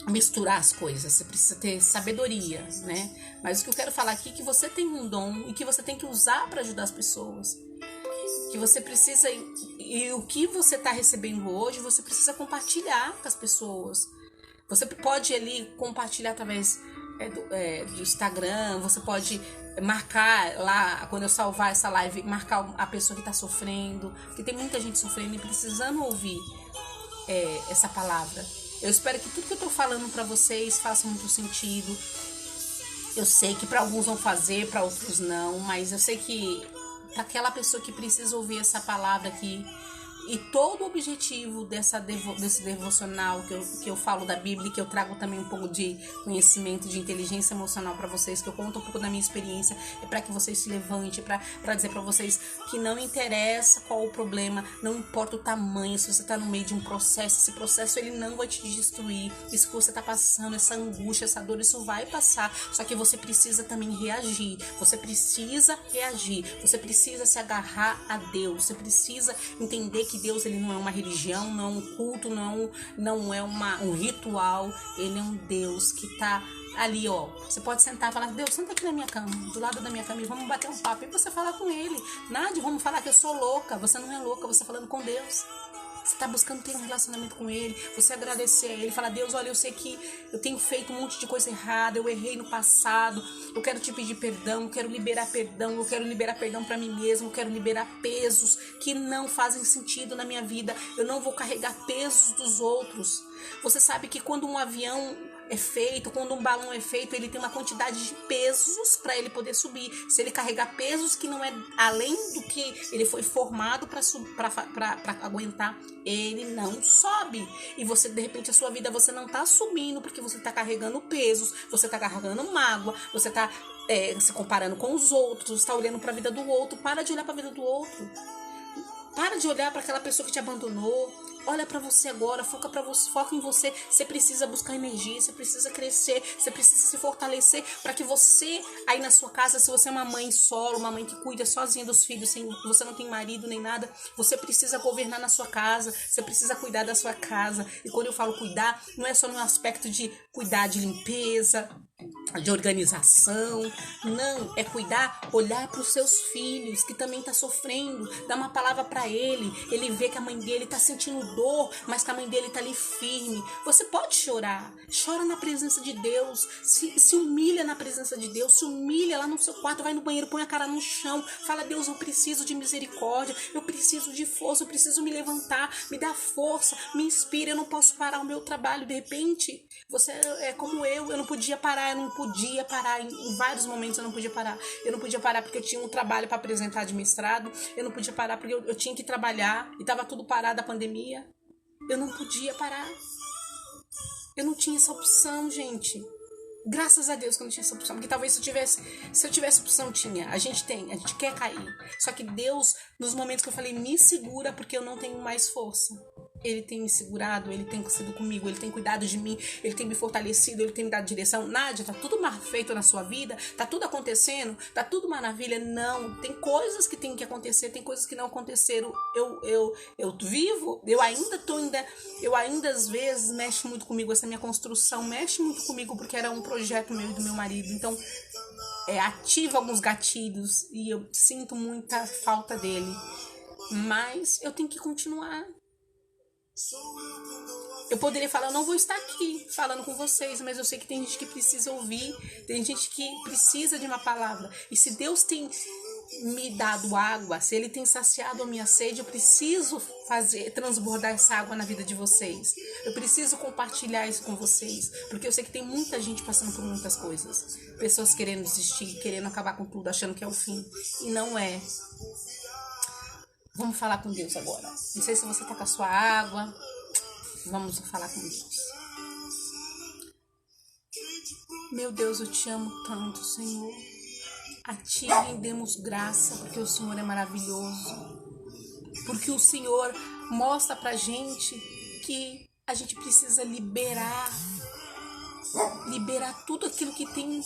S2: misturar as coisas, você precisa ter sabedoria, né? Mas o que eu quero falar aqui é que você tem um dom e que você tem que usar para ajudar as pessoas, que você precisa, e o que você está recebendo hoje, você precisa compartilhar com as pessoas. Você pode ali compartilhar através do Instagram, você pode marcar lá, quando eu salvar essa live, marcar a pessoa que está sofrendo, porque tem muita gente sofrendo e precisando ouvir essa palavra. Eu espero que tudo que eu tô falando pra vocês faça muito sentido. Eu sei que pra alguns vão fazer, pra outros não, mas eu sei que pra aquela pessoa que precisa ouvir essa palavra aqui, E todo o objetivo desse devocional que eu falo da Bíblia, que eu trago também um pouco de conhecimento, de inteligência emocional para vocês, que eu conto um pouco da minha experiência, é para que vocês se levantem, para dizer para vocês que não interessa qual o problema, não importa o tamanho, se você tá no meio de um processo, esse processo ele não vai te destruir, isso que você tá passando, essa angústia, essa dor, isso vai passar, só que você precisa também reagir, você precisa se agarrar a Deus, você precisa entender que Deus ele não é uma religião, não é um culto, não é um ritual, ele é um Deus que tá ali, ó. Você pode sentar e falar, Deus, senta aqui na minha cama, do lado da minha cama e vamos bater um papo. E você falar com ele. Nádia, vamos falar que eu sou louca. Você não é louca, você tá falando com Deus. Você tá buscando ter um relacionamento com ele, você agradecer a ele, falar, Deus, olha, eu sei que eu tenho feito um monte de coisa errada, eu errei no passado, eu quero te pedir perdão, eu quero liberar perdão pra mim mesmo, eu quero liberar pesos que não fazem sentido na minha vida, eu não vou carregar pesos dos outros. Você sabe que quando um avião é feito, quando um balão é feito, ele tem uma quantidade de pesos para ele poder subir. Se ele carregar pesos que não é além do que ele foi formado para aguentar, ele não sobe. E você, de repente, a sua vida você não tá subindo porque você tá carregando pesos, você tá carregando mágoa, você tá se comparando com os outros, está olhando para a vida do outro. Para de olhar para a vida do outro. Para de olhar para aquela pessoa que te abandonou. Olha para você agora, foca em você. Você precisa buscar energia, você precisa crescer, você precisa se fortalecer para que você, aí na sua casa, se você é uma mãe solo, uma mãe que cuida sozinha dos filhos, você não tem marido nem nada, você precisa governar na sua casa, você precisa cuidar da sua casa. E quando eu falo cuidar, não é só no aspecto de cuidar de limpeza, de organização, não, é cuidar, olhar para os seus filhos que também tá sofrendo, dar uma palavra para ele vê que a mãe dele tá sentindo dor, mas que a mãe dele tá ali firme. Você pode chorar, chora na presença de Deus, se humilha na presença de Deus, se humilha lá no seu quarto, vai no banheiro, põe a cara no chão, fala, Deus, eu preciso de misericórdia, eu preciso de força, eu preciso me levantar, me dá força, me inspira, eu não posso parar o meu trabalho. De repente, você é como eu não podia parar, em vários momentos eu não podia parar porque eu tinha um trabalho para apresentar de mestrado, eu não podia parar porque eu tinha que trabalhar e tava tudo parado, a pandemia, eu não podia parar, eu não tinha essa opção, gente. Graças a Deus que eu não tinha essa opção, porque talvez se eu tivesse opção, a gente quer cair, só que Deus, nos momentos que eu falei, me segura porque eu não tenho mais força, ele tem me segurado, ele tem sido comigo, ele tem cuidado de mim, ele tem me fortalecido, ele tem me dado direção. Nádia, tá tudo mal feito na sua vida, tá tudo acontecendo, tá tudo maravilha. Não, tem coisas que tem que acontecer, tem coisas que não aconteceram. Eu vivo, eu ainda às vezes mexe muito comigo, essa minha construção mexe muito comigo, porque era um projeto meu e do meu marido, então ativa alguns gatilhos e eu sinto muita falta dele, mas eu tenho que continuar. Eu poderia falar, eu não vou estar aqui falando com vocês, mas eu sei que tem gente que precisa ouvir, tem gente que precisa de uma palavra. E se Deus tem me dado água, se Ele tem saciado a minha sede, eu preciso transbordar essa água na vida de vocês. Eu preciso compartilhar isso com vocês, porque eu sei que tem muita gente passando por muitas coisas. Pessoas querendo desistir, querendo acabar com tudo, achando que é o fim. E não é. Vamos falar com Deus agora. Não sei se você tá com a sua água. Vamos falar com Deus. Meu Deus, eu te amo tanto, Senhor. A Ti rendemos graça, porque o Senhor é maravilhoso. Porque o Senhor mostra pra gente que a gente precisa liberar tudo aquilo que tem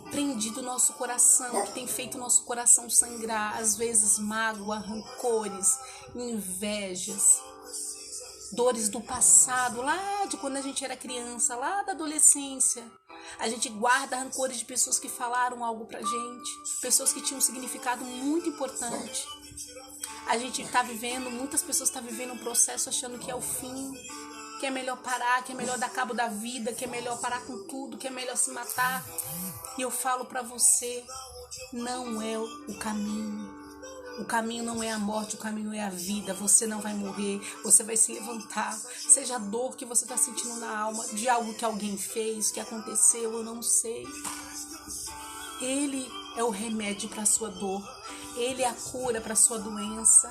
S2: prendido o nosso coração, que tem feito o nosso coração sangrar, às vezes mágoa, rancores, invejas, dores do passado, lá de quando a gente era criança, lá da adolescência. A gente guarda rancores de pessoas que falaram algo pra gente, pessoas que tinham um significado muito importante. A gente tá vivendo, muitas pessoas estão vivendo um processo achando que é o fim, que é melhor parar, que é melhor dar cabo da vida, que é melhor parar com tudo, que é melhor se matar. E eu falo pra você, não é o caminho. O caminho não é a morte, o caminho é a vida. Você não vai morrer, você vai se levantar. Seja a dor que você está sentindo na alma, de algo que alguém fez, que aconteceu, eu não sei. Ele é o remédio para a sua dor. Ele é a cura para a sua doença.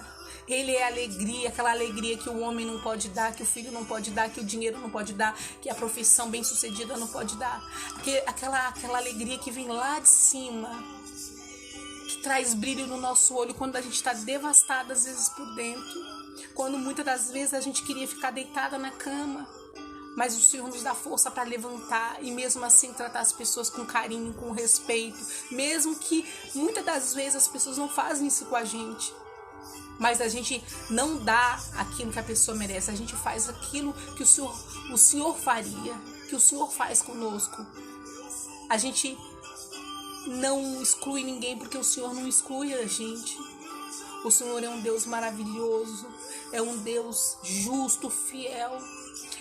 S2: Ele é alegria, aquela alegria que o homem não pode dar, que o filho não pode dar, que o dinheiro não pode dar, que a profissão bem-sucedida não pode dar. Aquela alegria que vem lá de cima, que traz brilho no nosso olho quando a gente está devastada às vezes por dentro. Quando muitas das vezes a gente queria ficar deitada na cama, mas o Senhor nos dá força para levantar e mesmo assim tratar as pessoas com carinho, com respeito, mesmo que muitas das vezes as pessoas não fazem isso com a gente. Mas a gente não dá aquilo que a pessoa merece. A gente faz aquilo que o Senhor faria, que o Senhor faz conosco. A gente não exclui ninguém porque o Senhor não exclui a gente. O Senhor é um Deus maravilhoso, é um Deus justo, fiel.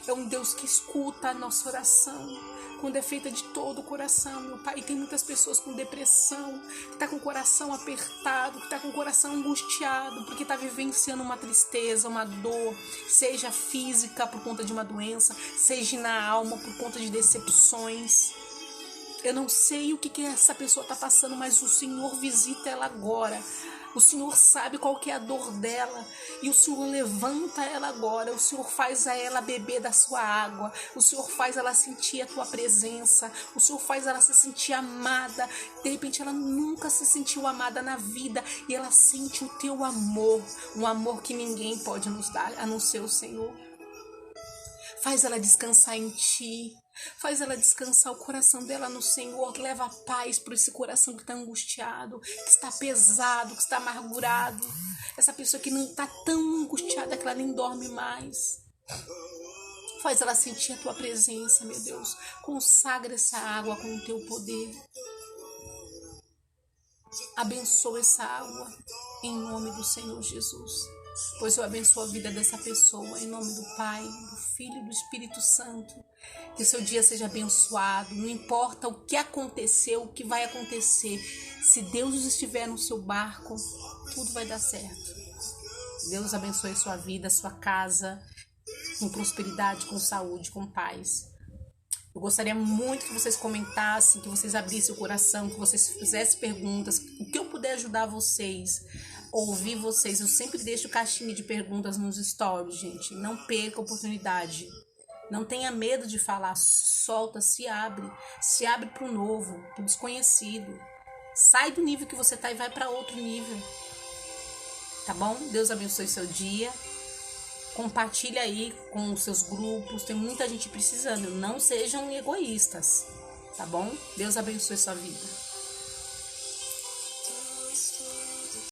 S2: É um Deus que escuta a nossa oração quando é feita de todo o coração, meu Pai. E tem muitas pessoas com depressão, que está com o coração apertado, que está com o coração angustiado, porque está vivenciando uma tristeza, uma dor, seja física por conta de uma doença, seja na alma por conta de decepções. Eu não sei o que essa pessoa está passando, mas o Senhor visita ela agora. O Senhor sabe qual que é a dor dela e o Senhor levanta ela agora. O Senhor faz a ela beber da sua água. O Senhor faz ela sentir a tua presença. O Senhor faz ela se sentir amada. De repente ela nunca se sentiu amada na vida e ela sente o teu amor. Um amor que ninguém pode nos dar, a não ser o Senhor. Faz ela descansar em ti. Faz ela descansar o coração dela no Senhor. Leva a paz para esse coração que está angustiado, que está pesado, que está amargurado. Essa pessoa que não está tão angustiada que ela nem dorme mais. Faz ela sentir a tua presença, meu Deus. Consagra essa água com o teu poder. Abençoa essa água em nome do Senhor Jesus. Pois eu abençoo a vida dessa pessoa em nome do Pai, do Filho e do Espírito Santo. Que seu dia seja abençoado. Não importa o que aconteceu, o que vai acontecer. Se Deus estiver no seu barco, tudo vai dar certo. Deus abençoe a sua vida, a sua casa, com prosperidade, com saúde, com paz. Eu gostaria muito que vocês comentassem, que vocês abrissem o coração, que vocês fizessem perguntas. O que eu puder ajudar vocês, ouvir vocês. Eu sempre deixo caixinha de perguntas nos stories, gente. Não perca a oportunidade. Não tenha medo de falar. Solta, se abre. Se abre para o novo, para o desconhecido. Sai do nível que você está e vai para outro nível. Tá bom? Deus abençoe seu dia. Compartilha aí com os seus grupos. Tem muita gente precisando. Não sejam egoístas. Tá bom? Deus abençoe sua vida.